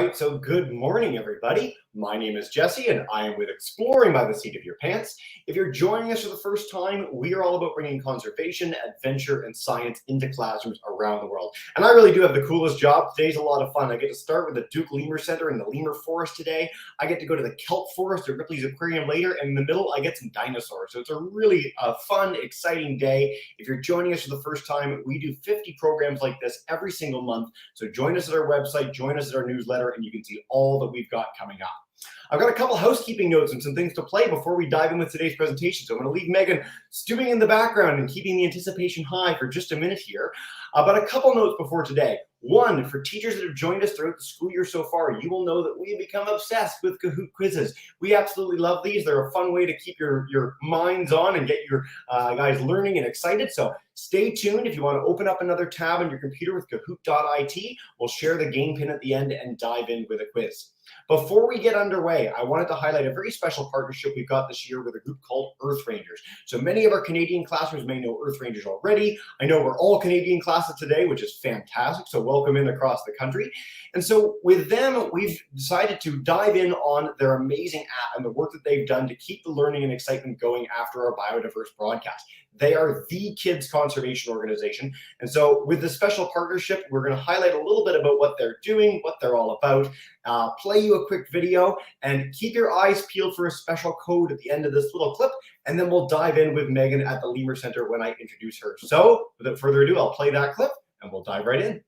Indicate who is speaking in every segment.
Speaker 1: right, so good morning, everybody. My name is Jesse, and I am with Exploring by the Seat of Your Pants. If you're joining us for the first time, we are all about bringing conservation, adventure, and science into classrooms around the world. And I really do have the coolest job. Today's a lot of fun. I get to start with the Duke Lemur Center in the Lemur Forest today. I get to go to the kelp forest at Ripley's Aquarium later, and in the middle, I get some dinosaurs. So it's a really fun, exciting day. If you're joining us for the first time, we do 50 programs like this every single month. So join us at our website, join us at our newsletter, and you can see all that we've got coming up. I've got a couple housekeeping notes and some things to play before we dive in with today's presentation. So I'm going to leave Megan stewing in the background and keeping the anticipation high for just a minute here. But a couple notes before today. One, for teachers that have joined us throughout the school year so far, you will know that we have become obsessed with Kahoot quizzes. We absolutely love these. They're a fun way to keep your minds on and get your guys learning and excited. So stay tuned. If you want to open up another tab on your computer with kahoot.it, we'll share the game pin at the end and dive in with a quiz. Before we get underway, I wanted to highlight a very special partnership we've got this year with a group called Earth Rangers. So many of our Canadian classrooms may know Earth Rangers already. I know we're all Canadian classes today, which is fantastic. So welcome in across the country. And so with them, we've decided to dive in on their amazing app and the work that they've done to keep the learning and excitement going after our biodiverse broadcast. They are the kids conservation organization. And so with this special partnership, we're going to highlight a little bit about what they're doing, what they're all about, play you a quick video, and keep your eyes peeled for a special code at the end of this little clip. And then we'll dive in with Megan at the Lemur Center when I introduce her. So without further ado, I'll play that clip and we'll dive right in.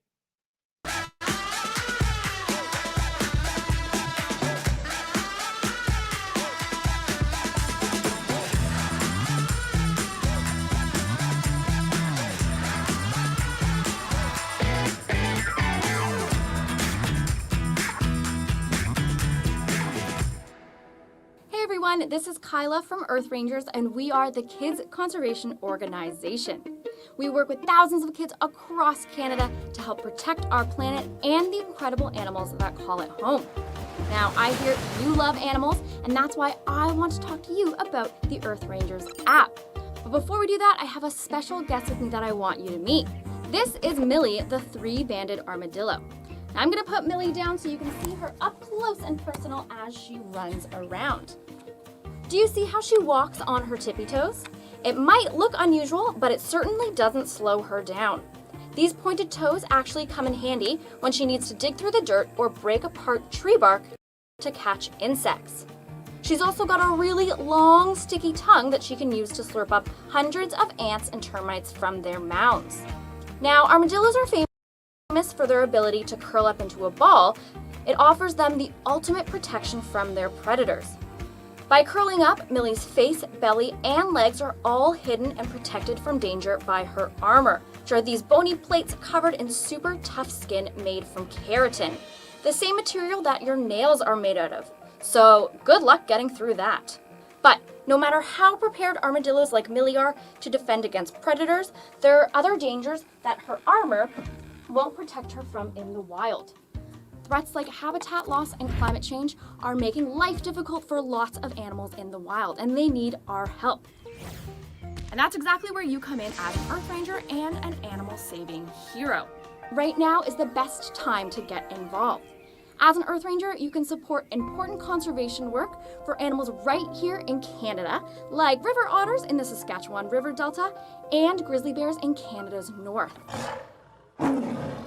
Speaker 2: This is Kyla from Earth Rangers, and we are the Kids Conservation Organization. We work with thousands of kids across Canada to help protect our planet and the incredible animals that call it home. Now, I hear you love animals, and that's why I want to talk to you about the Earth Rangers app. But before we do that, I have a special guest with me that I want you to meet. This is Millie, the three-banded armadillo. Now, I'm going to put Millie down so you can see her up close and personal as she runs around. Do you see how she walks on her tippy toes? It might look unusual, but it certainly doesn't slow her down. These pointed toes actually come in handy when she needs to dig through the dirt or break apart tree bark to catch insects. She's also got a really long, sticky tongue that she can use to slurp up hundreds of ants and termites from their mounds. Now, armadillos are famous for their ability to curl up into a ball. It offers them the ultimate protection from their predators. By curling up, Millie's face, belly, and legs are all hidden and protected from danger by her armor, which are these bony plates covered in super tough skin made from keratin, the same material that your nails are made out of. So good luck getting through that. But no matter how prepared armadillos like Millie are to defend against predators, there are other dangers that her armor won't protect her from in the wild. Threats like habitat loss and climate change are making life difficult for lots of animals in the wild, and they need our help. And that's exactly where you come in as an Earth Ranger and an animal-saving hero. Right now is the best time to get involved. As an Earth Ranger, you can support important conservation work for animals right here in Canada, like river otters in the Saskatchewan River Delta and grizzly bears in Canada's north.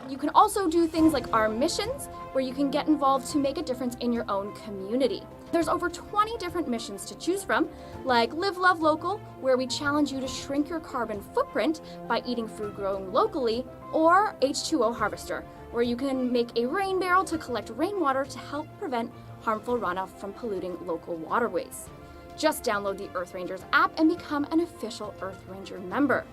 Speaker 2: You can also do things like our missions, where you can get involved to make a difference in your own community. There's over 20 different missions to choose from, like Live, Love, Local, where we challenge you to shrink your carbon footprint by eating food grown locally, or H2O Harvester, where you can make a rain barrel to collect rainwater to help prevent harmful runoff from polluting local waterways. Just download the Earth Rangers app and become an official Earth Ranger member.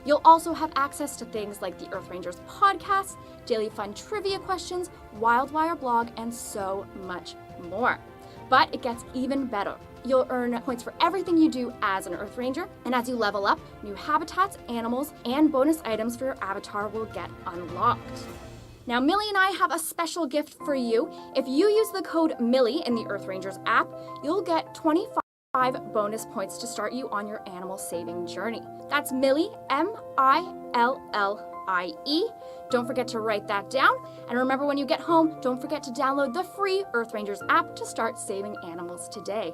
Speaker 2: You'll also have access to things like the Earth Rangers podcast, daily fun trivia questions, Wildwire blog, and so much more. But it gets even better. You'll earn points for everything you do as an Earth Ranger, and as you level up, new habitats, animals, and bonus items for your avatar will get unlocked. Now, Millie and I have a special gift for you. If you use the code Millie in the Earth Rangers app, you'll get 25 bonus points to start you on your animal saving journey. That's Millie, M-I-L-L Don't forget to write that down. And remember, when you get home, don't forget to download the free Earth Rangers app to start saving animals today.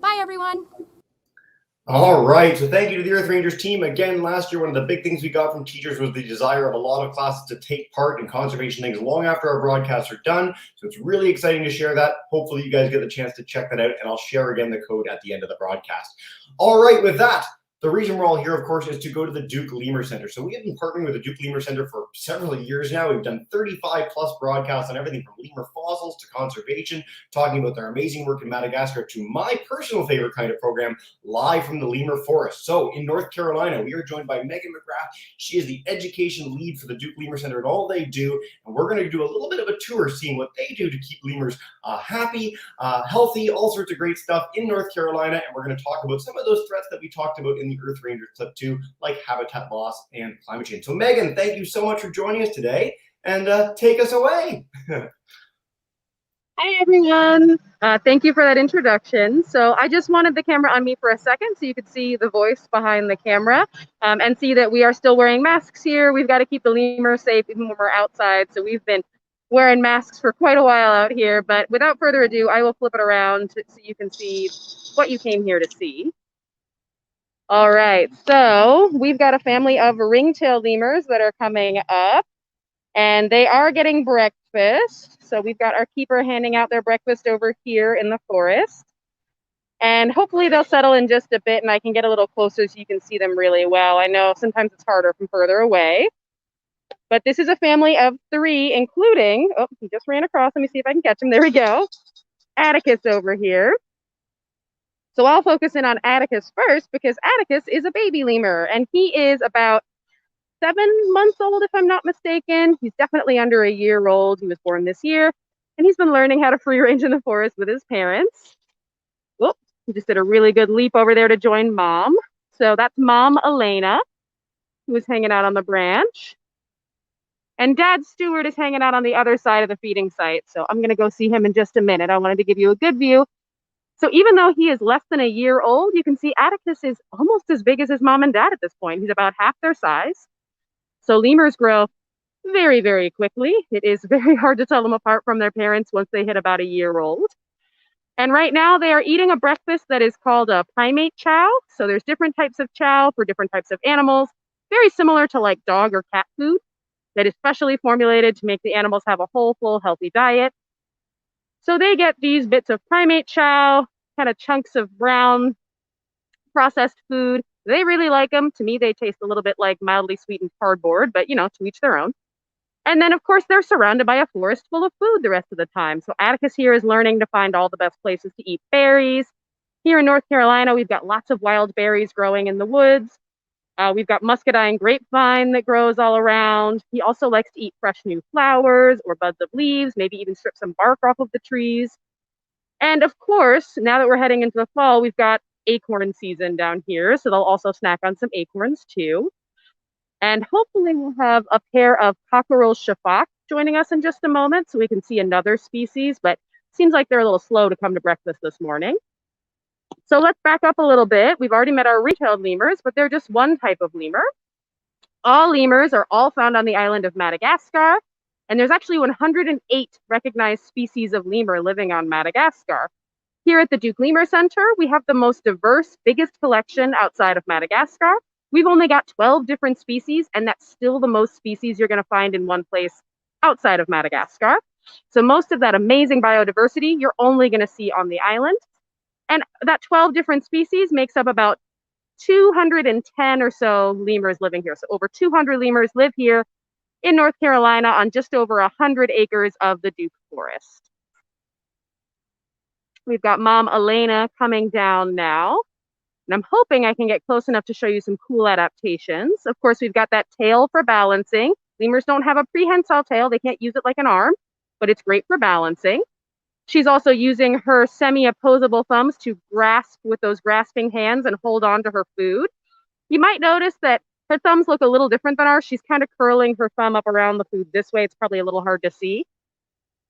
Speaker 2: Bye, everyone.
Speaker 1: All right, so thank you to the Earth Rangers team. Again, last year, one of the big things we got from teachers was the desire of a lot of classes to take part in conservation things long after our broadcasts are done. So it's really exciting to share that. Hopefully you guys get the chance to check that out, and I'll share again the code at the end of the broadcast. All right, with that, the reason we're all here, of course, is to go to the Duke Lemur Center. So we have been partnering with the Duke Lemur Center for several years now. We've done 35 plus broadcasts on everything from lemur fossils to conservation, talking about their amazing work in Madagascar, to my personal favorite kind of program, live from the lemur forest. So in North Carolina, we are joined by Megan McGrath. She is the education lead for the Duke Lemur Center and all they do. And we're going to do a little bit of a tour, seeing what they do to keep lemurs happy, healthy, all sorts of great stuff in North Carolina. And we're going to talk about some of those threats that we talked about in the Earth Ranger clip too, like habitat loss and climate change. So Megan, thank you so much for joining us today, and take us away.
Speaker 3: Hi everyone, thank you for that introduction. So I just wanted the camera on me for a second so you could see the voice behind the camera, and see that we are still wearing masks here. We've got to keep the lemurs safe even when we're outside, so we've been wearing masks for quite a while out here. But without further ado, I will flip it around so you can see what you came here to see. All right, so we've got a family of ringtail lemurs that are coming up, and they are getting breakfast. So we've got our keeper handing out their breakfast over here in the forest. And hopefully they'll settle in just a bit and I can get a little closer so you can see them really well. I know sometimes it's harder from further away. But this is a family of 3, including, oh, he just ran across. Let me see if I can catch him. There we go. Atticus over here. So I'll focus in on Atticus first because Atticus is a baby lemur and he is about 7 months old, if I'm not mistaken. He's definitely under a year old. He was born this year and he's been learning how to free range in the forest with his parents. Whoop, he just did a really good leap over there to join Mom. So that's Mom Elena, who is hanging out on the branch. And Dad Stewart is hanging out on the other side of the feeding site. So I'm going to go see him in just a minute. I wanted to give you a good view. So even though he is less than a year old, you can see Atticus is almost as big as his mom and dad at this point. He's about half their size. So lemurs grow very, very quickly. It is very hard to tell them apart from their parents once they hit about a year old. And right now they are eating a breakfast that is called a primate chow. So there's different types of chow for different types of animals, very similar to like dog or cat food that is specially formulated to make the animals have a whole, full, healthy diet. So they get these bits of primate chow, kind of chunks of brown processed food. They really like them. To me, they taste a little bit like mildly sweetened cardboard, but to each their own. And then, of course, they're surrounded by a forest full of food the rest of the time. So Atticus here is learning to find all the best places to eat berries. Here in North Carolina, we've got lots of wild berries growing in the woods. We've got muscadine and grapevine that grows all around. He also likes to eat fresh new flowers or buds of leaves, maybe even strip some bark off of the trees. And of course, now that we're heading into the fall, we've got acorn season down here. So they'll also snack on some acorns too. And hopefully we'll have a pair of cockerel shafak joining us in just a moment so we can see another species, but it seems like they're a little slow to come to breakfast this morning. So let's back up a little bit. We've already met our ring-tailed lemurs, but they're just one type of lemur. All lemurs are all found on the island of Madagascar, and there's actually 108 recognized species of lemur living on Madagascar. Here at the Duke Lemur Center, we have the most diverse, biggest collection outside of Madagascar. We've only got 12 different species, and that's still the most species you're going to find in one place outside of Madagascar. So most of that amazing biodiversity you're only going to see on the island. And that 12 different species makes up about 210 or so lemurs living here. So over 200 lemurs live here in North Carolina on just over 100 acres of the Duke Forest. We've got Mom Elena coming down now. And I'm hoping I can get close enough to show you some cool adaptations. Of course, we've got that tail for balancing. Lemurs don't have a prehensile tail. They can't use it like an arm, but it's great for balancing. She's also using her semi-opposable thumbs to grasp with those grasping hands and hold on to her food. You might notice that her thumbs look a little different than ours. She's kind of curling her thumb up around the food this way. It's probably a little hard to see.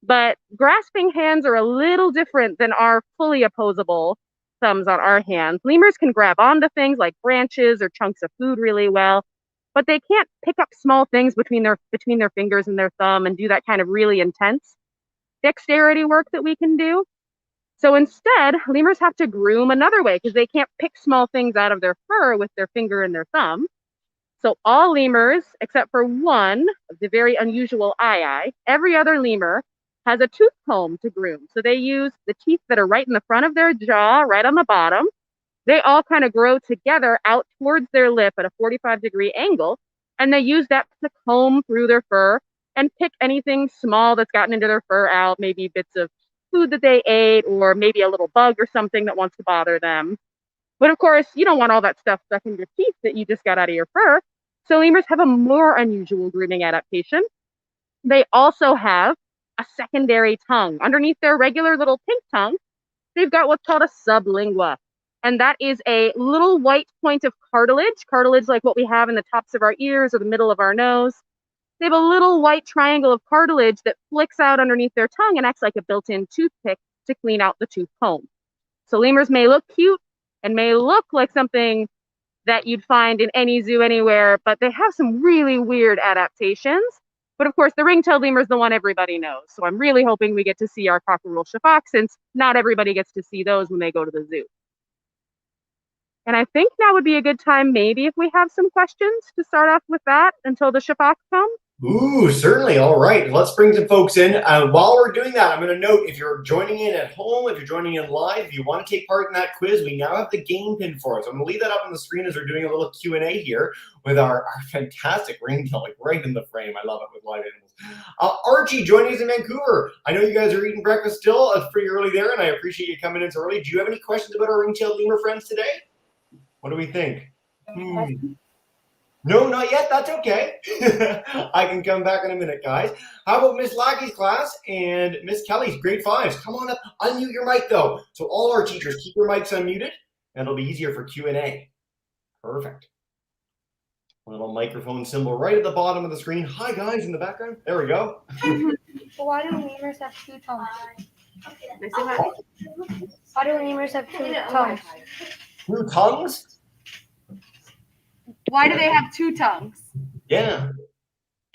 Speaker 3: But grasping hands are a little different than our fully opposable thumbs on our hands. Lemurs can grab onto things like branches or chunks of food really well. but they can't pick up small things between their fingers and their thumb and do that kind of really intense dexterity work that we can do. So instead, lemurs have to groom another way because they can't pick small things out of their fur with their finger and their thumb. So all lemurs, except for one, the very unusual every other lemur has a tooth comb to groom. So they use the teeth that are right in the front of their jaw, right on the bottom. They all kind of grow together out towards their lip at a 45-degree angle, and they use that to comb through their fur and pick anything small that's gotten into their fur out, maybe bits of food that they ate, or maybe a little bug or something that wants to bother them. But of course, you don't want all that stuff stuck in your teeth that you just got out of your fur. So lemurs have a more unusual grooming adaptation. They also have a secondary tongue. Underneath their regular little pink tongue, they've got what's called a sublingua. And that is a little white point of cartilage like what we have in the tops of our ears or the middle of our nose. They have a little white triangle of cartilage that flicks out underneath their tongue and acts like a built-in toothpick to clean out the tooth comb. So lemurs may look cute and may look like something that you'd find in any zoo anywhere, but they have some really weird adaptations. But of course, the ring-tailed lemur is the one everybody knows. So I'm really hoping we get to see our cockerel shafak, since not everybody gets to see those when they go to the zoo. And I think now would be a good time, maybe, if we have some questions to start off with that until the shafak come.
Speaker 1: Ooh, certainly. All right. Let's bring some folks in. While we're doing that, I'm going to note, if you're joining in at home, if you're joining in live, if you want to take part in that quiz, we now have the game pin for us. I'm going to leave that up on the screen as we're doing a little Q&A here with our fantastic ringtail, like right in the frame. I love it with live animals. Archie joining us in Vancouver. I know you guys are eating breakfast still. It's pretty early there, and I appreciate you coming in so early. Do you have any questions about our ring-tailed lemur friends today? What do we think? No, not yet. That's okay. I can come back in a minute, guys. How about Miss Lackey's class and Miss Kelly's grade 5s? Come on up. Unmute your mic, though. So all our teachers, keep your mics unmuted, and it'll be easier for Q&A. Perfect. A little microphone symbol right at the bottom of the screen. Hi, guys, in the background. There we go.
Speaker 4: Why do lemurs have two tongues? Why do lemurs have two tongues?
Speaker 1: Two tongues?
Speaker 5: Why do they have two tongues?
Speaker 1: Yeah.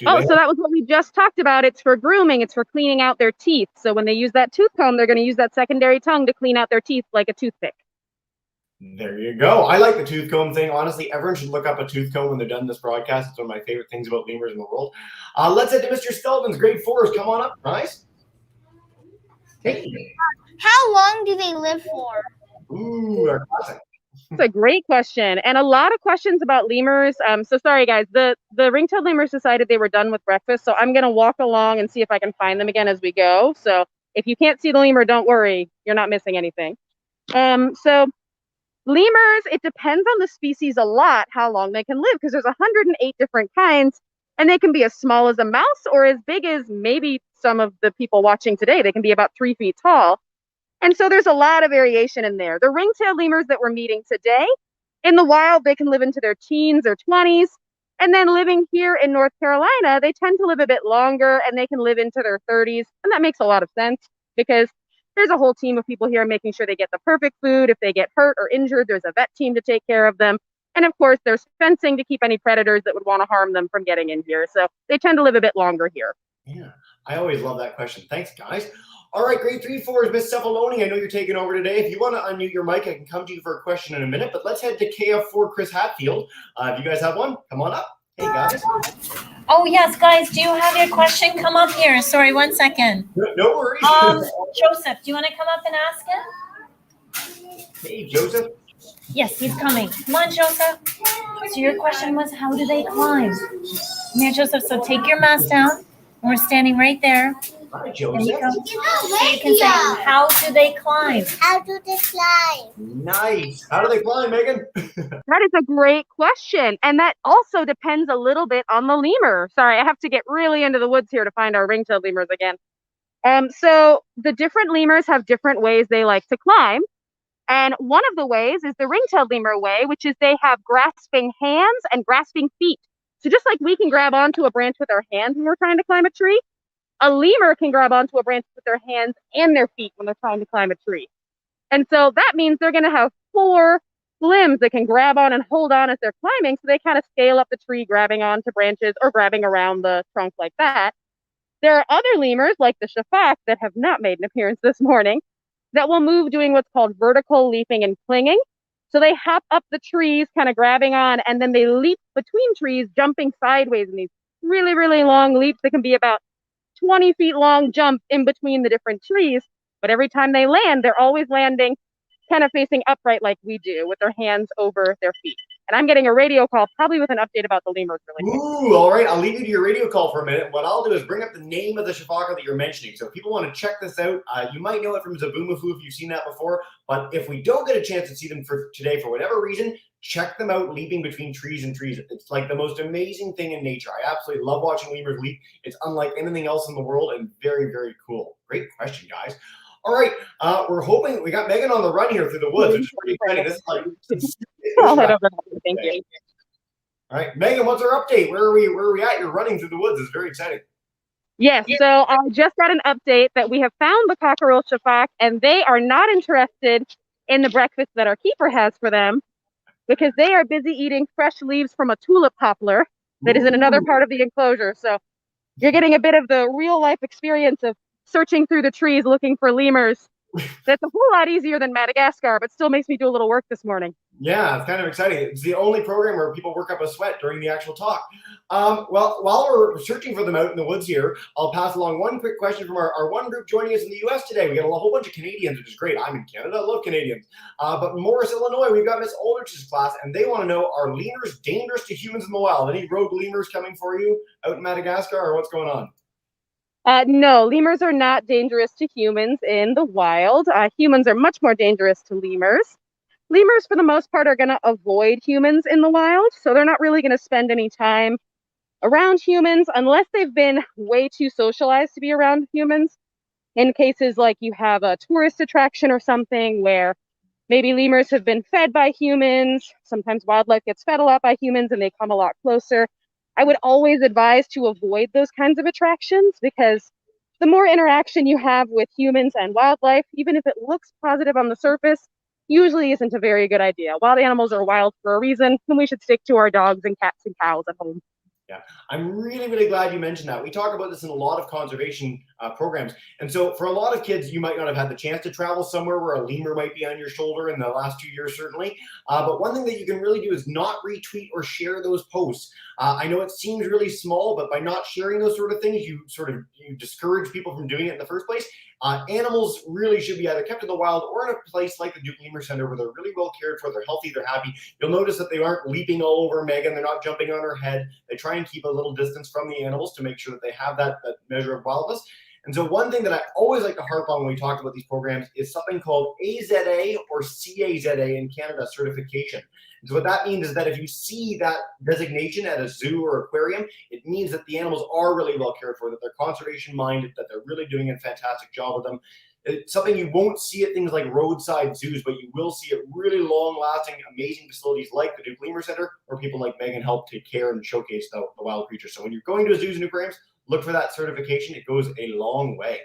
Speaker 3: So that was what we just talked about. It's for grooming. It's for cleaning out their teeth. So when they use that tooth comb, they're going to use that secondary tongue to clean out their teeth like a toothpick.
Speaker 1: There you go. I like the tooth comb thing. Honestly, everyone should look up a tooth comb when they're done this broadcast. It's one of my favorite things about lemurs in the world. Let's head to Mr. Stelvin's grade 4s. Come on up, guys. Hey.
Speaker 4: How long do they live for?
Speaker 1: Ooh, our classic.
Speaker 3: It's a great question, and a lot of questions about lemurs. So sorry, guys. The ring-tailed lemurs decided they were done with breakfast, so I'm going to walk along and see if I can find them again as we go. So if you can't see the lemur, don't worry. You're not missing anything. So lemurs, it depends on the species a lot how long they can live, because there's 108 different kinds, and they can be as small as a mouse or as big as maybe some of the people watching today. They can be about 3 feet tall. And so there's a lot of variation in there. The ring-tailed lemurs that we're meeting today, in the wild, they can live into their teens or 20s. And then living here in North Carolina, they tend to live a bit longer, and they can live into their 30s. And that makes a lot of sense, because there's a whole team of people here making sure they get the perfect food. If they get hurt or injured, there's a vet team to take care of them. And of course, there's fencing to keep any predators that would want to harm them from getting in here. So they tend to live a bit longer here.
Speaker 1: Yeah, I always love that question. Thanks, guys. All right, grade 3-4 is Miss Cephaloni. I know you're taking over today. If you want to unmute your mic, I can come to you for a question in a minute, but let's head to KF4 Chris Hatfield. If you guys have one, come on up. Hey, guys.
Speaker 6: Oh, yes, guys, do you have your question? Come up here. Sorry, 1 second.
Speaker 1: No worries.
Speaker 6: Joseph, do you want to come up and ask him?
Speaker 1: Hey, Joseph.
Speaker 6: Yes, he's coming. Come on, Joseph. So your question was, how do they climb? Come here, Joseph. So take your mask down. And we're standing right there.
Speaker 1: Hi,
Speaker 6: And
Speaker 1: Joseph.
Speaker 6: you can say, how do they climb?
Speaker 4: How do they climb?
Speaker 1: Nice. How do they climb, Megan?
Speaker 3: That is a great question. And that also depends a little bit on the lemur. Sorry, I have to get really into the woods here to find our ring-tailed lemurs again. So the different lemurs have different ways they like to climb. And one of the ways is the ring-tailed lemur way, which is they have grasping hands and grasping feet. So just like we can grab onto a branch with our hands when we're trying to climb a tree, a lemur can grab onto a branch with their hands and their feet when they're trying to climb a tree. And so that means they're going to have 4 limbs that can grab on and hold on as they're climbing, so they kind of scale up the tree, grabbing onto branches or grabbing around the trunk like that. There are other lemurs, like the shafak, that have not made an appearance this morning, that will move doing what's called vertical leaping and clinging. So they hop up the trees, kind of grabbing on, and then they leap between trees, jumping sideways in these really, really long leaps that can be about 20 feet long jump in between the different trees. But every time they land, they're always landing kind of facing upright like we do, with their hands over their feet. And I'm getting a radio call, probably with an update about the lemurs really quick.
Speaker 1: Ooh, all right. I'll leave you to your radio call for a minute. What I'll do is bring up the name of the shafaka that you're mentioning. So if people want to check this out, you might know it from Zaboomafoo if you've seen that before. But if we don't get a chance to see them for today, for whatever reason, check them out leaping between trees and trees. It's like the most amazing thing in nature. I absolutely love watching lemurs leap. It's unlike anything else in the world and very, very cool. Great question, guys. All right, we're hoping we got Megan on the run here through the woods, which is pretty exciting. This is like,
Speaker 3: I'll head over there. Thank you.
Speaker 1: All right, Megan, what's our update? Where are we at? You're running through the woods. It's very exciting.
Speaker 3: Yes, so I just got an update that we have found the cockerel shafak, and they are not interested in the breakfast that our keeper has for them, because they are busy eating fresh leaves from a tulip poplar that is in another part of the enclosure. So you're getting a bit of the real life experience of searching through the trees looking for lemurs. That's a whole lot easier than Madagascar, but still makes me do a little work this morning.
Speaker 1: Yeah, it's kind of exciting. It's the only program where people work up a sweat during the actual talk. Well, while we're searching for them out in the woods here, I'll pass along one quick question from our one group joining us in the U.S. today. We got a whole bunch of Canadians, which is great. I'm in Canada. I love Canadians. But Morris, Illinois, we've got Miss Aldrich's class, and they want to know, are lemurs dangerous to humans in the wild? Any rogue lemurs coming for you out in Madagascar, or what's going on?
Speaker 3: No, lemurs are not dangerous to humans in the wild. Humans are much more dangerous to lemurs. Lemurs, for the most part, are going to avoid humans in the wild, so they're not really going to spend any time around humans unless they've been way too socialized to be around humans. In cases like you have a tourist attraction or something where maybe lemurs have been fed by humans, sometimes wildlife gets fed a lot by humans and they come a lot closer. I would always advise to avoid those kinds of attractions, because the more interaction you have with humans and wildlife, even if it looks positive on the surface, usually isn't a very good idea. Wild animals are wild for a reason, and we should stick to our dogs and cats and cows at home.
Speaker 1: Yeah, I'm really, really glad you mentioned that. We talk about this in a lot of conservation programs. And so for a lot of kids, you might not have had the chance to travel somewhere where a lemur might be on your shoulder in the last 2 years, certainly. But one thing that you can really do is not retweet or share those posts. I know it seems really small, but by not sharing those sort of things, you discourage people from doing it in the first place. Animals really should be either kept in the wild or in a place like the Duke Lemur Center where they're really well cared for, they're healthy, they're happy. You'll notice that they aren't leaping all over Megan, they're not jumping on her head. They try and keep a little distance from the animals to make sure that they have that measure of wildness. And so one thing that I always like to harp on when we talk about these programs is something called AZA or CAZA in Canada certification. And so what that means is that if you see that designation at a zoo or aquarium, it means that the animals are really well cared for, that they're conservation minded, that they're really doing a fantastic job with them. It's something you won't see at things like roadside zoos, but you will see at really long-lasting, amazing facilities like the Duke Lemur Center, where people like Megan help take care and showcase the wild creatures. So when you're going to zoos and aquariums, look for that certification. It goes a long way.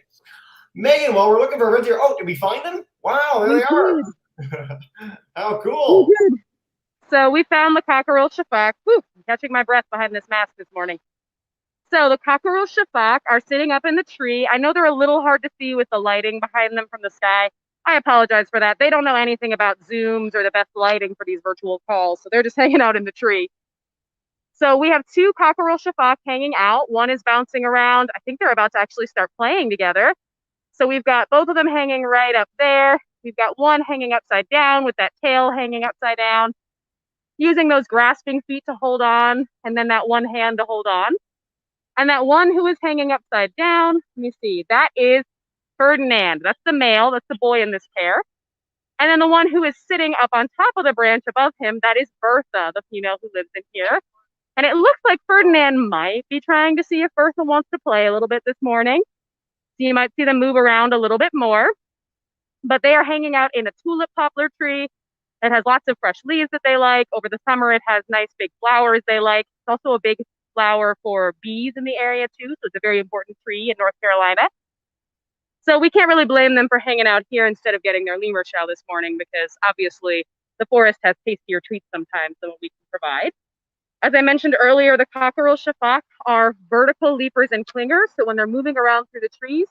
Speaker 1: Megan, while we're looking for birds here, oh, did we find them? Wow, there they are. How cool.
Speaker 3: So we found the cockerel shafak. Whew, I'm catching my breath behind this mask this morning. So the cockerel shafak are sitting up in the tree. I know they're a little hard to see with the lighting behind them from the sky. I apologize for that. They don't know anything about Zooms or the best lighting for these virtual calls, so they're just hanging out in the tree. So we have two cockerel shafak hanging out. One is bouncing around. I think they're about to actually start playing together. So we've got both of them hanging right up there. We've got one hanging upside down with that tail hanging upside down, using those grasping feet to hold on, and then that one hand to hold on. And that one who is hanging upside down, let me see, that is Ferdinand. That's the male, that's the boy in this pair. And then the one who is sitting up on top of the branch above him, that is Bertha, the female who lives in here. And it looks like Ferdinand might be trying to see if Bertha wants to play a little bit this morning. So you might see them move around a little bit more. But they are hanging out in a tulip poplar tree. It has lots of fresh leaves that they like. Over the summer, it has nice big flowers they like. It's also a big flower for bees in the area too, so it's a very important tree in North Carolina. So we can't really blame them for hanging out here instead of getting their lemur chow this morning, because obviously the forest has tastier treats sometimes than what we can provide. As I mentioned earlier, the cockerel shafak are vertical leapers and clingers. So when they're moving around through the trees,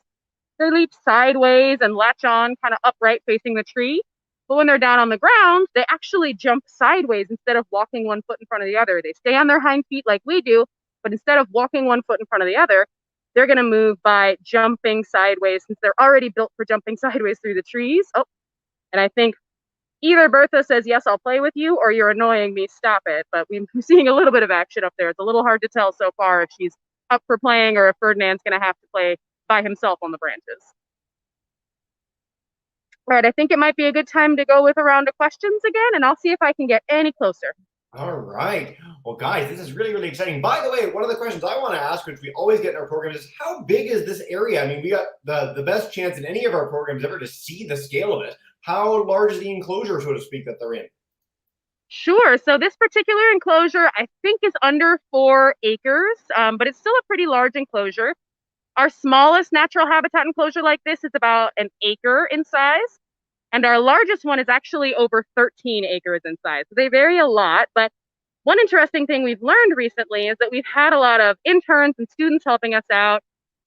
Speaker 3: they leap sideways and latch on kind of upright facing the tree. But when they're down on the ground, they actually jump sideways instead of walking one foot in front of the other. They stay on their hind feet like we do, but instead of walking one foot in front of the other, they're going to move by jumping sideways since they're already built for jumping sideways through the trees. Oh, and I think either Bertha says, yes, I'll play with you, or you're annoying me, stop it. But we're seeing a little bit of action up there. It's a little hard to tell so far if she's up for playing or if Ferdinand's going to have to play by himself on the branches. All right, I think it might be a good time to go with a round of questions again, and I'll see if I can get any closer.
Speaker 1: All right. Well, guys, this is really, really exciting. By the way, one of the questions I want to ask, which we always get in our programs, is how big is this area? I mean, we got the best chance in any of our programs ever to see the scale of it. How large is the enclosure, so to speak, that they're in?
Speaker 3: Sure. So this particular enclosure, I think, is under 4 acres, but it's still a pretty large enclosure. Our smallest natural habitat enclosure like this is about an acre in size, and our largest one is actually over 13 acres in size. So they vary a lot, but one interesting thing we've learned recently is that we've had a lot of interns and students helping us out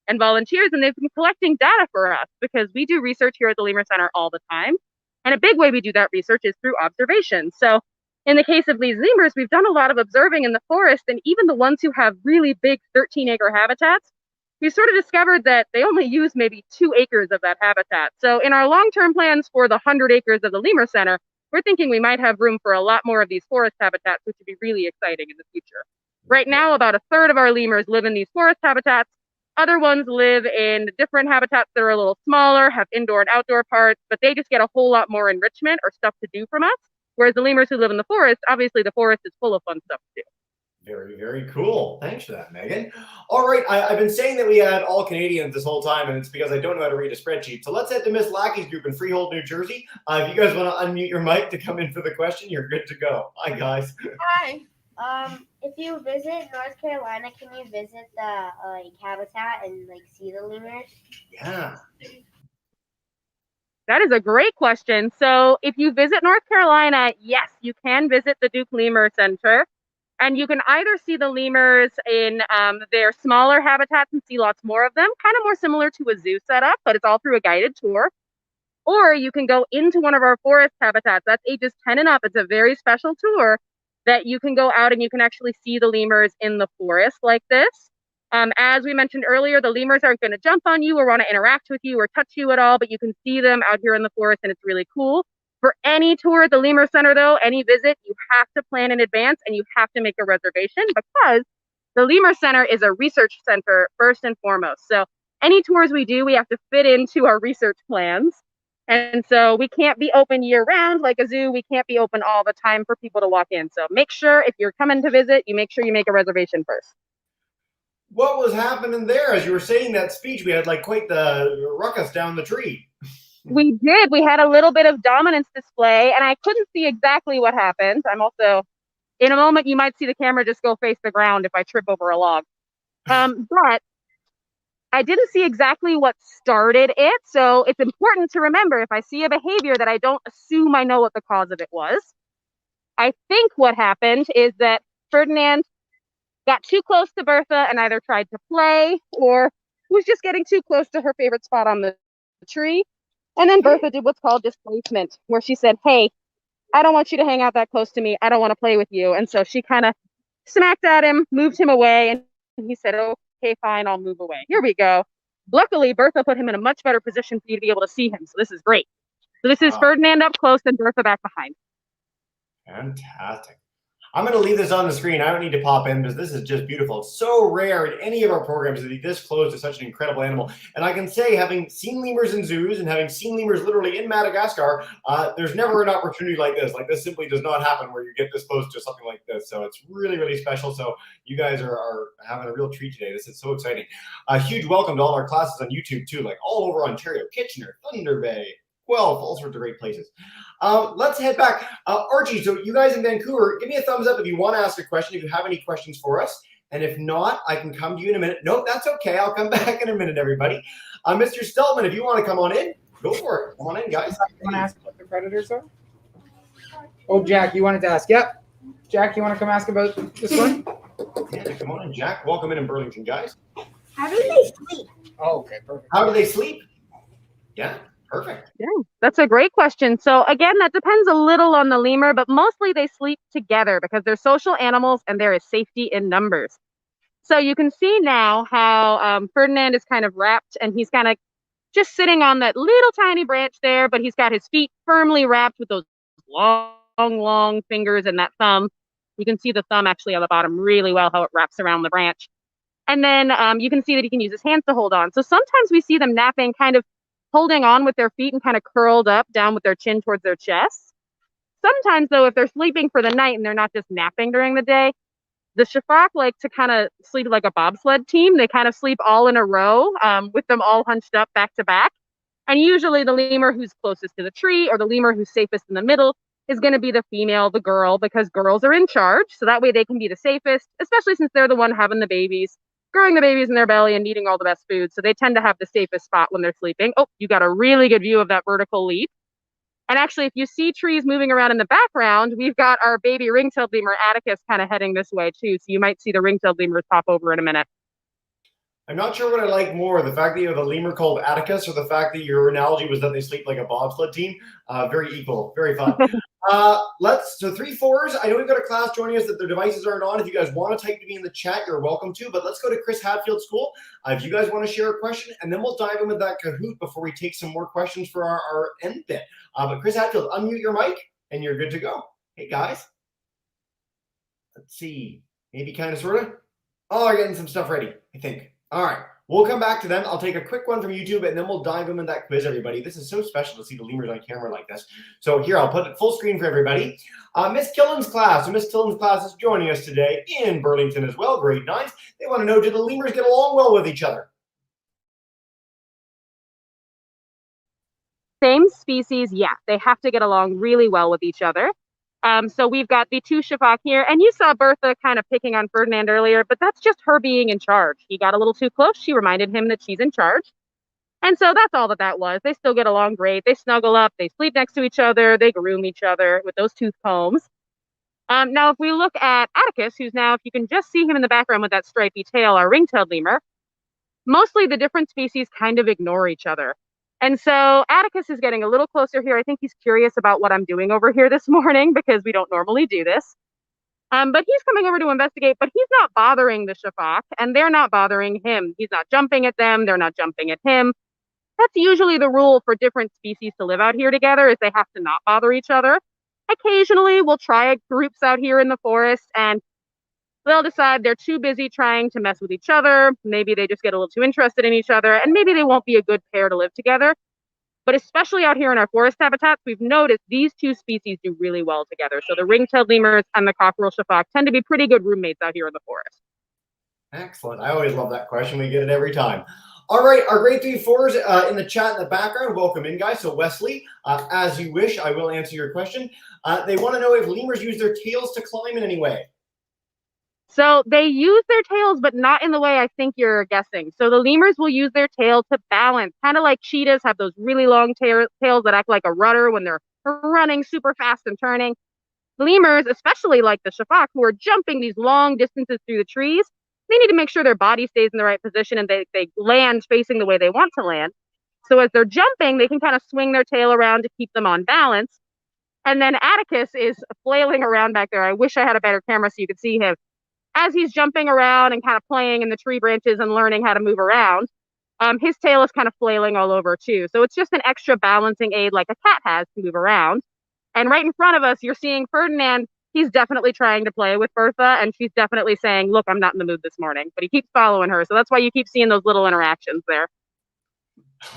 Speaker 3: and volunteers, and they've been collecting data for us because we do research here at the Lemur Center all the time. And a big way we do that research is through observation. So in the case of these lemurs, we've done a lot of observing in the forest, and even the ones who have really big 13-acre habitats, we sort of discovered that they only use maybe 2 acres of that habitat. So in our long-term plans for the 100 acres of the Lemur Center, we're thinking we might have room for a lot more of these forest habitats, which would be really exciting in the future. Right now, about 1/3 of our lemurs live in these forest habitats. Other ones live in different habitats that are a little smaller, have indoor and outdoor parts, but they just get a whole lot more enrichment or stuff to do from us. Whereas the lemurs who live in the forest, obviously the forest is full of fun stuff to do.
Speaker 1: Very, very cool. Thanks for that, Megan. All right, I've been saying that we had all Canadians this whole time, and it's because I don't know how to read a spreadsheet. So let's head to Miss Lackey's group in Freehold, New Jersey. If you guys want to unmute your mic to come in for the question, you're good to go. Hi, guys.
Speaker 4: Hi. If you visit North Carolina, can you visit the habitat and see the lemurs?
Speaker 1: Yeah.
Speaker 3: That is a great question. So if you visit North Carolina, yes, you can visit the Duke Lemur Center. And you can either see the lemurs in their smaller habitats and see lots more of them, kind of more similar to a zoo setup, but it's all through a guided tour. Or you can go into one of our forest habitats. That's ages 10 and up. It's a very special tour that you can go out and you can actually see the lemurs in the forest like this. As we mentioned earlier, the lemurs aren't going to jump on you or want to interact with you or touch you at all, but you can see them out here in the forest, and it's really cool. For any tour at the Lemur Center, though, any visit, you have to plan in advance and you have to make a reservation because the Lemur Center is a research center first and foremost. So any tours we do, we have to fit into our research plans. And so we can't be open year round like a zoo. We can't be open all the time for people to walk in. So make sure if you're coming to visit, you make sure you make a reservation first.
Speaker 1: What was happening there? As you were saying that speech, we had quite the ruckus down the tree.
Speaker 3: We did. We had a little bit of dominance display, and I couldn't see exactly what happened. I'm also, in a moment, you might see the camera just go face the ground if I trip over a log. But I didn't see exactly what started it. So it's important to remember if I see a behavior that I don't assume I know what the cause of it was. I think what happened is that Ferdinand got too close to Bertha and either tried to play or was just getting too close to her favorite spot on the tree. And then Bertha did what's called displacement, where she said, hey, I don't want you to hang out that close to me. I don't want to play with you. And so she kind of smacked at him, moved him away, and he said, okay, fine, I'll move away. Here we go. Luckily, Bertha put him in a much better position for you to be able to see him. So this is great. So this is Ferdinand up close and Bertha back behind.
Speaker 1: Fantastic. I'm going to leave this on the screen. I don't need to pop in because this is just beautiful. It's so rare in any of our programs to be this close to such an incredible animal. And I can say, having seen lemurs in zoos and having seen lemurs literally in Madagascar, there's never an opportunity like this. This simply does not happen where you get this close to something like this. So it's really, really special. So you guys are having a real treat today. This is so exciting. A huge welcome to all our classes on YouTube too, all over Ontario, Kitchener, Thunder Bay, Guelph, all sorts of great places. Let's head back. Archie, so you guys in Vancouver, give me a thumbs up if you want to ask a question, if you have any questions for us. And if not, I can come to you in a minute. Nope, that's okay. I'll come back in a minute, everybody. Mr. Steltman, if you want to come on in, go for it. Come on in, guys.
Speaker 5: You want to ask what the predators are? Oh, Jack, you wanted to ask? Yep. Jack, you want to come ask about this one?
Speaker 1: Yeah, come on in, Jack. Welcome in Burlington, guys.
Speaker 4: How do they sleep?
Speaker 5: Oh, okay, perfect.
Speaker 1: How do they sleep? Yeah, perfect.
Speaker 3: Yeah, that's a great question. So again, that depends a little on the lemur, but mostly they sleep together because they're social animals and there is safety in numbers. So you can see now how Ferdinand is kind of wrapped and he's kind of just sitting on that little tiny branch there, but he's got his feet firmly wrapped with those long fingers and that thumb. You can see the thumb actually on the bottom really well, how it wraps around the branch. And then you can see that he can use his hands to hold on. So sometimes we see them napping, kind of holding on with their feet and kind of curled up down with their chin towards their chests. Sometimes, though, if they're sleeping for the night and they're not just napping during the day, the Shafak like to kind of sleep like a bobsled team. They kind of sleep all in a row with them all hunched up back to back. And usually the lemur who's closest to the tree or the lemur who's safest in the middle is going to be the female, the girl, because girls are in charge. So that way they can be the safest, especially since they're the one having the babies, growing the babies in their belly and eating all the best food. So they tend to have the safest spot when they're sleeping. Oh, you got a really good view of that vertical leap. And actually, if you see trees moving around in the background, we've got our baby ring-tailed lemur Atticus kind of heading this way too. So you might see the ring-tailed lemurs pop over in a minute.
Speaker 1: I'm not sure what I like more, the fact that you have a lemur called Atticus or the fact that your analogy was that they sleep like a bobsled team. Very equal, very fun. So 3-4s. I know we've got a class joining us that their devices aren't on. If you guys want to type to me in the chat, you're welcome to. But let's go to Chris Hadfield School. If you guys want to share a question, and then we'll dive in with that Kahoot before we take some more questions for our end bit. But Chris Hadfield, unmute your mic, and you're good to go. Hey, guys. Let's see. Maybe kind of, sort of. Oh, I'm getting some stuff ready, I think. All right. We'll come back to them. I'll take a quick one from YouTube, and then we'll dive into that quiz, everybody. This is so special to see the lemurs on camera like this. So here, I'll put it full screen for everybody. Miss Killen's class. So Miss Killen's class is joining us today in Burlington as well, grade 9s. They want to know, do the lemurs get along well with each other?
Speaker 3: Same species, yeah. They have to get along really well with each other. So we've got the two Shafak here, and you saw Bertha kind of picking on Ferdinand earlier, but that's just her being in charge. He got a little too close. She reminded him that she's in charge. And so that's all that was. They still get along great. They snuggle up. They sleep next to each other. They groom each other with those tooth combs. Now, if we look at Atticus, who's now, if you can just see him in the background with that stripy tail, our ring-tailed lemur, mostly the different species kind of ignore each other. And so Atticus is getting a little closer here. I think he's curious about what I'm doing over here this morning because we don't normally do this. But he's coming over to investigate, but he's not bothering the Shafak, and they're not bothering him. He's not jumping at them. They're not jumping at him. That's usually the rule for different species to live out here together, is they have to not bother each other. Occasionally, we'll try groups out here in the forest, and they'll decide they're too busy trying to mess with each other. Maybe they just get a little too interested in each other, and maybe they won't be a good pair to live together. But especially out here in our forest habitats, we've noticed these two species do really well together. So the ring-tailed lemurs and the cockerel Shafak tend to be pretty good roommates out here in the forest.
Speaker 1: Excellent. I always love that question. We get it every time. All right, our grade 3-4s in the chat in the background. Welcome in, guys. So Wesley, as you wish, I will answer your question. They want to know if lemurs use their tails to climb in any way.
Speaker 3: So they use their tails, but not in the way I think you're guessing. So the lemurs will use their tail to balance, kind of like cheetahs have those really long tails that act like a rudder when they're running super fast and turning. Lemurs, especially like the Shafak, who are jumping these long distances through the trees, they need to make sure their body stays in the right position and they land facing the way they want to land. So as they're jumping, they can kind of swing their tail around to keep them on balance. And then Atticus is flailing around back there. I wish I had a better camera so you could see him. As he's jumping around and kind of playing in the tree branches and learning how to move around, his tail is kind of flailing all over too. So it's just an extra balancing aid like a cat has to move around. And right in front of us, you're seeing Ferdinand. He's definitely trying to play with Bertha, and she's definitely saying, look, I'm not in the mood this morning. But he keeps following her. So that's why you keep seeing those little interactions there.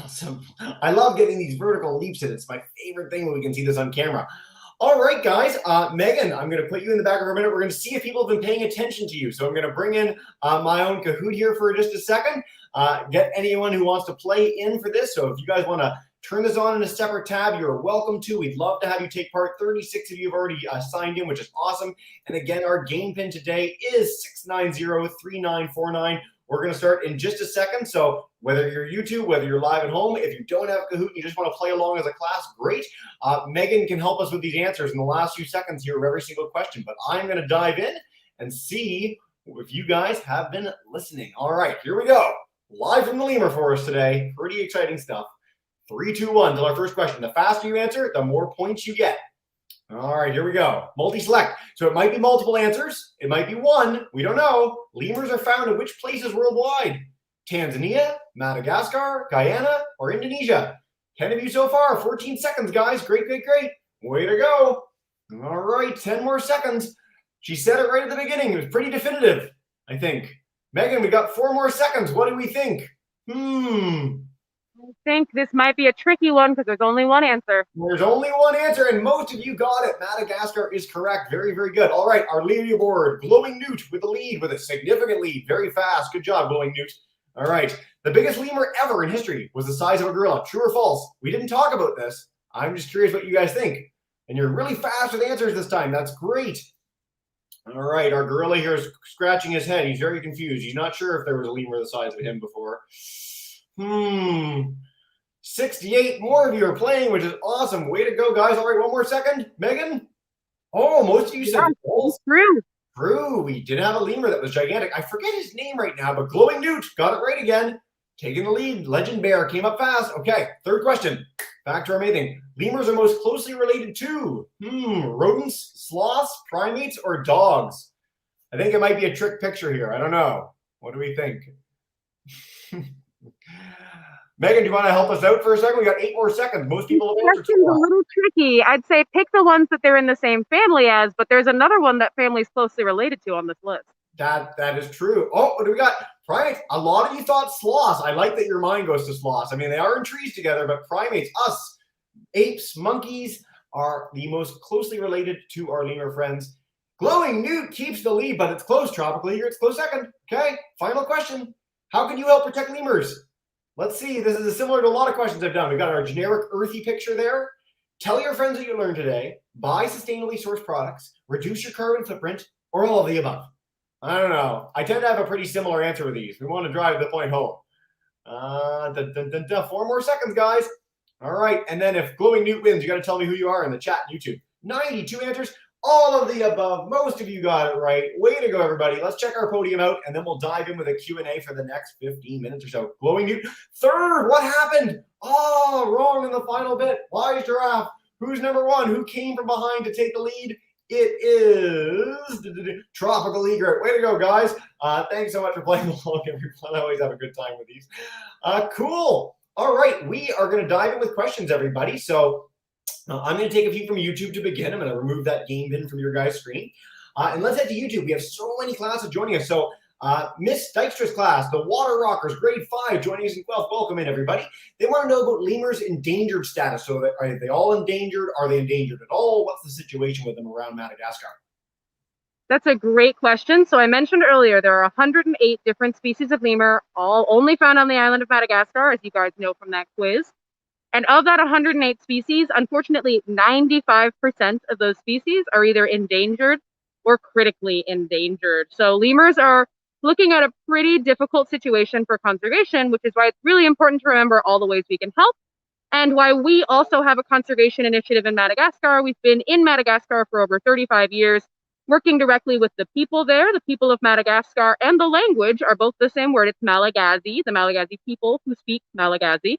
Speaker 1: Awesome. I love getting these vertical leaps in. It's my favorite thing when we can see this on camera. All right, guys. Megan, I'm going to put you in the back for a minute. We're going to see if people have been paying attention to you. So I'm going to bring in my own Kahoot here for just a second. Get anyone who wants to play in for this. So if you guys want to turn this on in a separate tab, you're welcome to. We'd love to have you take part. 36 of you have already signed in, which is awesome. And again, our game pin today is 690-3949. We're going to start in just a second. So whether you're YouTube, whether you're live at home, if you don't have Kahoot, you just want to play along as a class, great. Megan can help us with these answers in the last few seconds here of every single question. But I'm going to dive in and see if you guys have been listening. All right, here we go. Live from the lemur forest today. Pretty exciting stuff. 3, 2, 1 till our first question. The faster you answer, the more points you get. All right, here we go. Multi-select. So it might be multiple answers. It might be one. We don't know. Lemurs are found in which places worldwide? Tanzania, Madagascar, Guyana, or Indonesia? 10 of you so far. 14 seconds, guys. Great, great, great. Way to go. All right, 10 more seconds. She said it right at the beginning. It was pretty definitive, I think. Megan, we got 4 more seconds. What do we think?
Speaker 3: I think this might be a tricky one because there's only one answer.
Speaker 1: There's only one answer, and most of you got it. Madagascar is correct. Very, very good. All right, our leaderboard. Glowing Newt with the lead, with a significant lead. Very fast. Good job, Glowing Newt. All right. The biggest lemur ever in history was the size of a gorilla. True or false? We didn't talk about this. I'm just curious what you guys think. And you're really fast with answers this time. That's great. All right, our gorilla here is scratching his head. He's very confused. He's not sure if there was a lemur the size of him before. 68 more of you are playing, which is awesome. Way to go, guys. All right, one more second. Megan? Oh, most of you said false.
Speaker 3: True.
Speaker 1: True. We did have a lemur that was gigantic. I forget his name right now, but Glowing Newt got it right again. Taking the lead. Legend Bear came up fast. Okay, third question. Back to our main thing. Lemurs are most closely related to rodents, sloths, primates, or dogs? I think it might be a trick picture here. I don't know. What do we think? Megan, do you want to help us out for a second? We got 8 more seconds. Most people have answered.
Speaker 3: Question's a little tricky. I'd say pick the ones that they're in the same family as, but there's another one that family's closely related to on this list.
Speaker 1: That is true. Oh, what do we got? Primates. A lot of you thought sloths. I like that your mind goes to sloths. I mean, they are in trees together, but primates, us, apes, monkeys are the most closely related to our lemur friends. Glowing Newt keeps the lead, but it's close. Tropical Eager, it's close second. Okay, final question. How can you help protect lemurs? Let's see. This is similar to a lot of questions I've done. We've got our generic earthy picture there. Tell your friends what you learned today. Buy sustainably sourced products. Reduce your carbon footprint, or all of the above. I don't know. I tend to have a pretty similar answer with these. We want to drive the point home. 4 more seconds, guys. All right. And then if Glowing Newt wins, you got to tell me who you are in the chat, YouTube. 92 answers. All of the above. Most of you got it right. Way to go, everybody. Let's check our podium out, and then we'll dive in with a Q&A for the next 15 minutes or so. Glowing Newt, third. What happened? Oh, wrong in the final bit. Wise Giraffe. Who's number 1? Who came from behind to take the lead? It is Tropical Egret. Way to go, guys. Thanks so much for playing along, everyone. I always have a good time with these. Cool. All right. We are going to dive in with questions, everybody. So I'm going to take a few from YouTube to begin. I'm going to remove that game bin from your guys' screen. And let's head to YouTube. We have so many classes joining us. So Miss Dykstra's class, the Water Rockers, grade 5, joining us in Guelph. Welcome in, everybody. They want to know about lemurs' endangered status. So are they all endangered? Are they endangered at all? What's the situation with them around Madagascar?
Speaker 3: That's a great question. So I mentioned earlier, there are 108 different species of lemur, all only found on the island of Madagascar, as you guys know from that quiz. And of that 108 species, unfortunately, 95% of those species are either endangered or critically endangered. So lemurs are looking at a pretty difficult situation for conservation, which is why it's really important to remember all the ways we can help, and why we also have a conservation initiative in Madagascar. We've been in Madagascar for over 35 years, working directly with the people there. The people of Madagascar and the language are both the same word. It's Malagasy, the Malagasy people who speak Malagasy.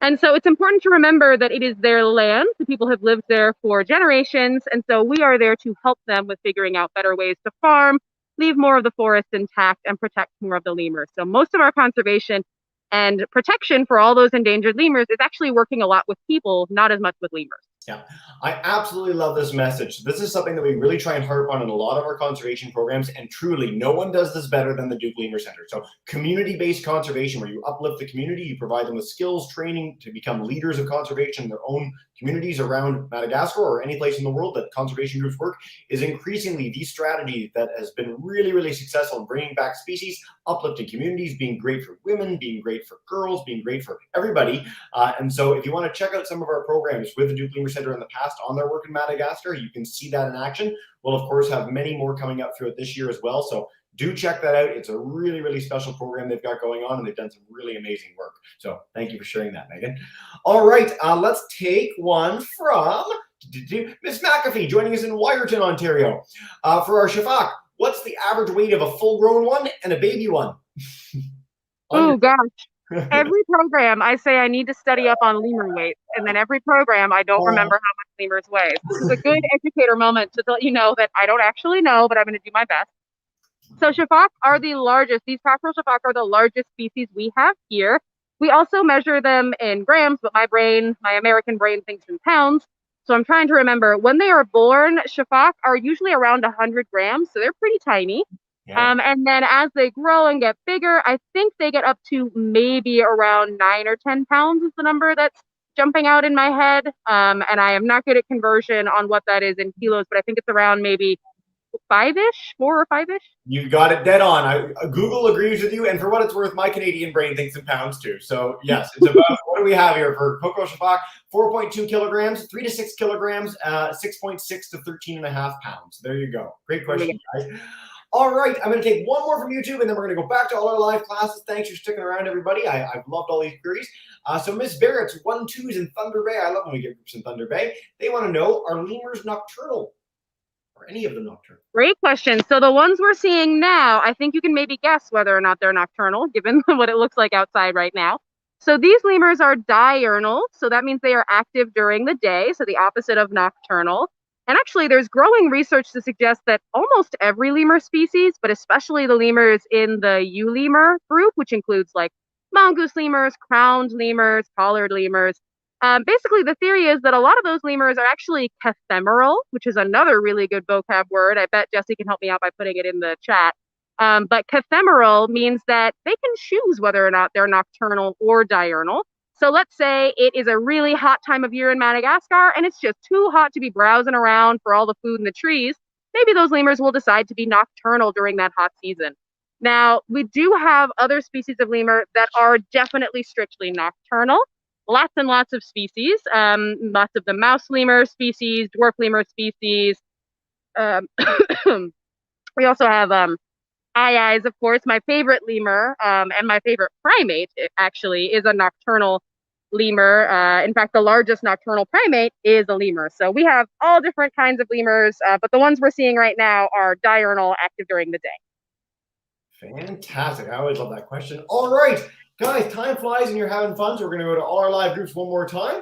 Speaker 3: And so it's important to remember that it is their land. The people have lived there for generations. And so we are there to help them with figuring out better ways to farm, leave more of the forest intact, and protect more of the lemurs. So most of our conservation and protection for all those endangered lemurs is actually working a lot with people, not as much with lemurs.
Speaker 1: Yeah, I absolutely love this message. This is something that we really try and harp on in a lot of our conservation programs, and truly, no one does this better than the Duke Lemur Center. So community-based conservation, where you uplift the community, you provide them with skills, training to become leaders of conservation in their own communities around Madagascar or any place in the world that conservation groups work, is increasingly the strategy that has been really, really successful in bringing back species, uplifting communities, being great for women, being great for girls, being great for everybody. And so if you want to check out some of our programs with the Duke Lemur Center in the past on their work in Madagascar, you can see that in action. We'll, of course, have many more coming up throughout this year as well. So Do check that out. It's a really, really special program they've got going on, and they've done some really amazing work. So thank you for sharing that, Megan. All right, let's take one from Miss McAfee, joining us in Wyerton, Ontario. For our shafak, what's the average weight of a full-grown one and a baby one?
Speaker 3: Oh, gosh. Every program, I say I need to study up on lemur weight, and then every program, I don't remember how much lemurs weigh. This is a good educator moment to let you know that I don't actually know, but I'm going to do my best. So shafak are the largest. These cockerel shafak are the largest species we have here. We also measure them in grams, but my American brain thinks in pounds. So I'm trying to remember. When they are born, shafak are usually around 100 grams, so they're pretty tiny. Yeah. And then as they grow and get bigger, I think they get up to maybe around 9 or 10 pounds is the number that's jumping out in my head. And I am not good at conversion on what that is in kilos, but I think it's around maybe 4 or 5-ish.
Speaker 1: You got it dead on. Google agrees with you, and for what it's worth, my Canadian brain thinks in pounds too. So yes, it's about, what do we have here for Coco Shafak? 4.2 kilograms, 3 to 6 kilograms, 6.6 to 13.5 pounds. There you go. Great question, guys. All right, I'm going to take one more from YouTube, and then we're going to go back to all our live classes. Thanks for sticking around, everybody. I've loved all these queries. So Miss Barrett's 1-2s in Thunder Bay. I love when we get groups in Thunder Bay. They want to know, are lemurs nocturnal? Or any of them nocturnal?
Speaker 3: Great question. So the ones we're seeing now, I think you can maybe guess whether or not they're nocturnal, given what it looks like outside right now. So these lemurs are diurnal. So that means they are active during the day. So the opposite of nocturnal. And actually, there's growing research to suggest that almost every lemur species, but especially the lemurs in the eulemur group, which includes like mongoose lemurs, crowned lemurs, collared lemurs. Basically, the theory is that a lot of those lemurs are actually ephemeral, which is another really good vocab word. I bet Jesse can help me out by putting it in the chat. But ephemeral means that they can choose whether or not they're nocturnal or diurnal. So let's say it is a really hot time of year in Madagascar, and it's just too hot to be browsing around for all the food in the trees. Maybe those lemurs will decide to be nocturnal during that hot season. Now, we do have other species of lemur that are definitely strictly nocturnal. Lots and lots of species. Lots of the mouse lemur species, dwarf lemur species. We also have eyes, of course. My favorite lemur and my favorite primate, actually, is a nocturnal lemur. In fact, the largest nocturnal primate is a lemur. So we have all different kinds of lemurs, but the ones we're seeing right now are diurnal, active during the day.
Speaker 1: Fantastic. I always love that question. All right, guys, time flies and you're having fun, so we're going to go to all our live groups one more time.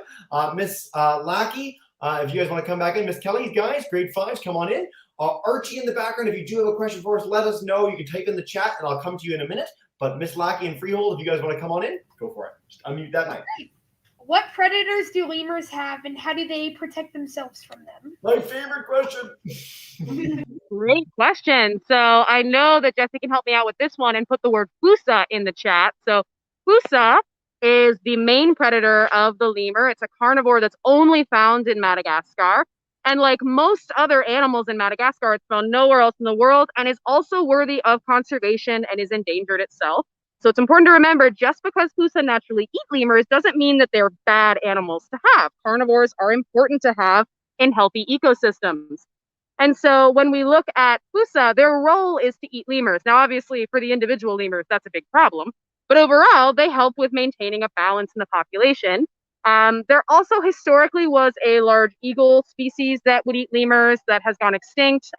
Speaker 1: Miss Lackey, if you guys want to come back in. Miss Kelly, guys, grade 5s, come on in. Archie in the background, if you do have a question for us, let us know. You can type in the chat and I'll come to you in a minute. But Miss Lackey and Freehold, if you guys want to come on in, go for it. Just unmute that mic.
Speaker 7: What predators do lemurs have, and how do they protect themselves from them?
Speaker 1: My favorite question.
Speaker 3: Great question. So I know that Jesse can help me out with this one and put the word fossa in the chat. So fossa is the main predator of the lemur. It's a carnivore that's only found in Madagascar. And like most other animals in Madagascar, it's found nowhere else in the world and is also worthy of conservation and is endangered itself. So it's important to remember, just because fossa naturally eat lemurs doesn't mean that they're bad animals to have. Carnivores are important to have in healthy ecosystems. And so when we look at fossa, their role is to eat lemurs. Now, obviously, for the individual lemurs, that's a big problem. But overall, they help with maintaining a balance in the population. There also historically was a large eagle species that would eat lemurs that has gone extinct.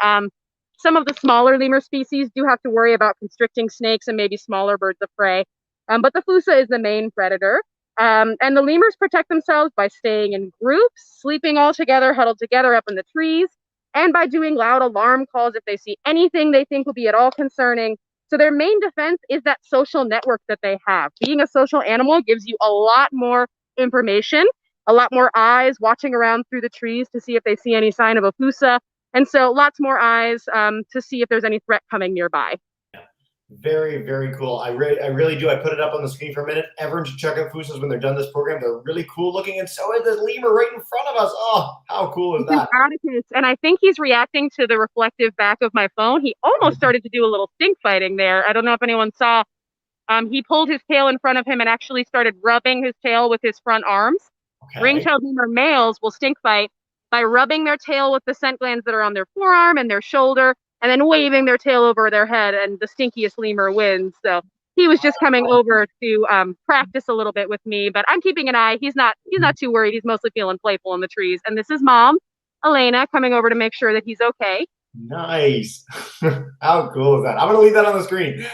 Speaker 3: Some of the smaller lemur species do have to worry about constricting snakes and maybe smaller birds of prey. But the fossa is the main predator. And the lemurs protect themselves by staying in groups, sleeping all together, huddled together up in the trees, and by doing loud alarm calls if they see anything they think will be at all concerning. So their main defense is that social network that they have. Being a social animal gives you a lot more information, a lot more eyes watching around through the trees to see if they see any sign of a fossa. And so lots more eyes to see if there's any threat coming nearby.
Speaker 1: Very, very cool. I really do. I put it up on the screen for a minute. Everyone should check out fossas when they're done this program. They're really cool looking. And so is this lemur right in front of us. Oh, how cool is that?
Speaker 3: And I think he's reacting to the reflective back of my phone. He almost started to do a little stink fighting there. I don't know if anyone saw. He pulled his tail in front of him and actually started rubbing his tail with his front arms. Okay. Ring-tailed lemur males will stink fight by rubbing their tail with the scent glands that are on their forearm and their shoulder, and then waving their tail over their head, and the stinkiest lemur wins. So he was just coming over to practice a little bit with me, but I'm keeping an eye. He's not too worried. He's mostly feeling playful in the trees. And this is Mom, Elena, coming over to make sure that he's okay.
Speaker 1: Nice. How cool is that? I'm going to leave that on the screen.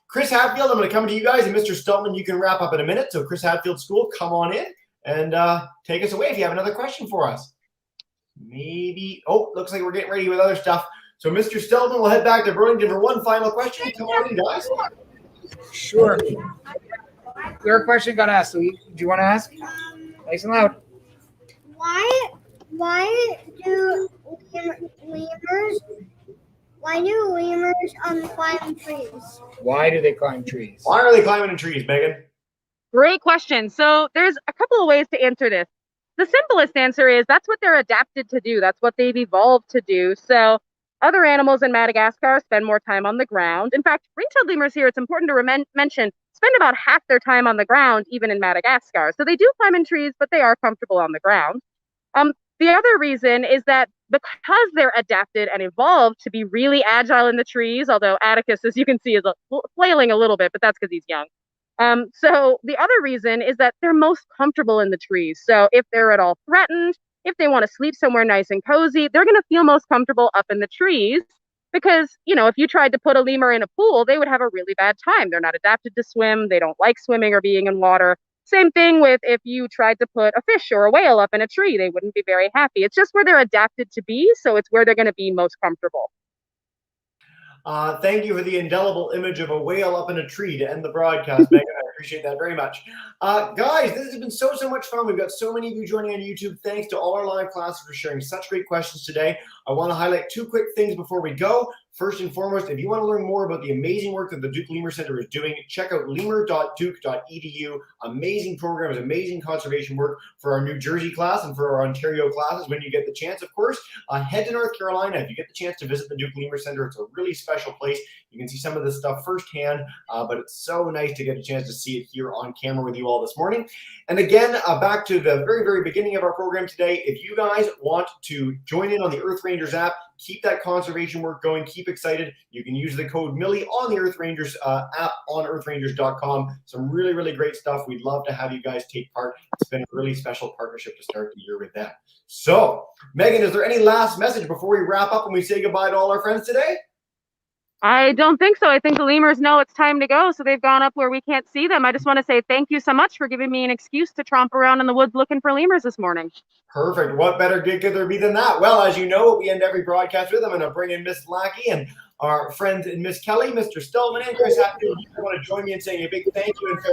Speaker 1: Chris Hatfield, I'm going to come to you guys, and Mr. Stoltman, you can wrap up in a minute. So Chris Hatfield School, come on in and take us away if you have another question for us. Maybe. Oh, looks like we're getting ready with other stuff. So Mr. Stoltman, we'll head back to Burlington for one final question. Come on in, guys.
Speaker 5: Sure. Your question got asked. So do you want to ask? Nice and loud.
Speaker 4: Why do lemurs climb trees?
Speaker 5: Why do they climb trees?
Speaker 1: Why are they climbing in trees, Megan?
Speaker 3: Great question. So there's a couple of ways to answer this. The simplest answer is that's what they're adapted to do. That's what they've evolved to do. So other animals in Madagascar spend more time on the ground. In fact, ring-tailed lemurs here, it's important to mention, spend about half their time on the ground, even in Madagascar. So they do climb in trees, but they are comfortable on the ground. The other reason is that because they're adapted and evolved to be really agile in the trees, although Atticus, as you can see, is flailing a little bit, but that's because he's young. So the other reason is that they're most comfortable in the trees. So if they're at all threatened, if they want to sleep somewhere nice and cozy, they're going to feel most comfortable up in the trees because, if you tried to put a lemur in a pool, they would have a really bad time. They're not adapted to swim. They don't like swimming or being in water. Same thing with if you tried to put a fish or a whale up in a tree, they wouldn't be very happy. It's just where they're adapted to be, so it's where they're going to be most comfortable.
Speaker 1: Thank you for the indelible image of a whale up in a tree to end the broadcast, Megan. I appreciate that very much. Guys, this has been so much fun. We've got so many of you joining on YouTube. Thanks to all our live classes for sharing such great questions today. I want to highlight two quick things before we go. First and foremost, if you want to learn more about the amazing work that the Duke Lemur Center is doing, check out lemur.duke.edu. Amazing programs, amazing conservation work for our New Jersey class and for our Ontario classes when you get the chance, of course. Head to North Carolina. If you get the chance to visit the Duke Lemur Center, it's a really special place. You can see some of this stuff firsthand, but it's so nice to get a chance to see it here on camera with you all this morning. And again, back to the very beginning of our program today, if you guys want to join in on the Earth Rangers app, keep that conservation work going, keep excited, you can use the code Millie on the Earth Rangers app on earthrangers.com. Some really great stuff. We'd love to have you guys take part. It's been a really special partnership to start the year with them. So, Megan, is there any last message before we wrap up and we say goodbye to all our friends today?
Speaker 3: I don't think so. I think the lemurs know it's time to go, so they've gone up where we can't see them. I just want to say thank you so much for giving me an excuse to tromp around in the woods looking for lemurs this morning. Perfect.
Speaker 1: What better gig could there be than that? Well, as you know, we end every broadcast with. I'm going to bring in Miss Lackey and our friends and Miss Kelly, Mr. Stolman, and Chris Hatfield. You want to join me in saying a big thank you and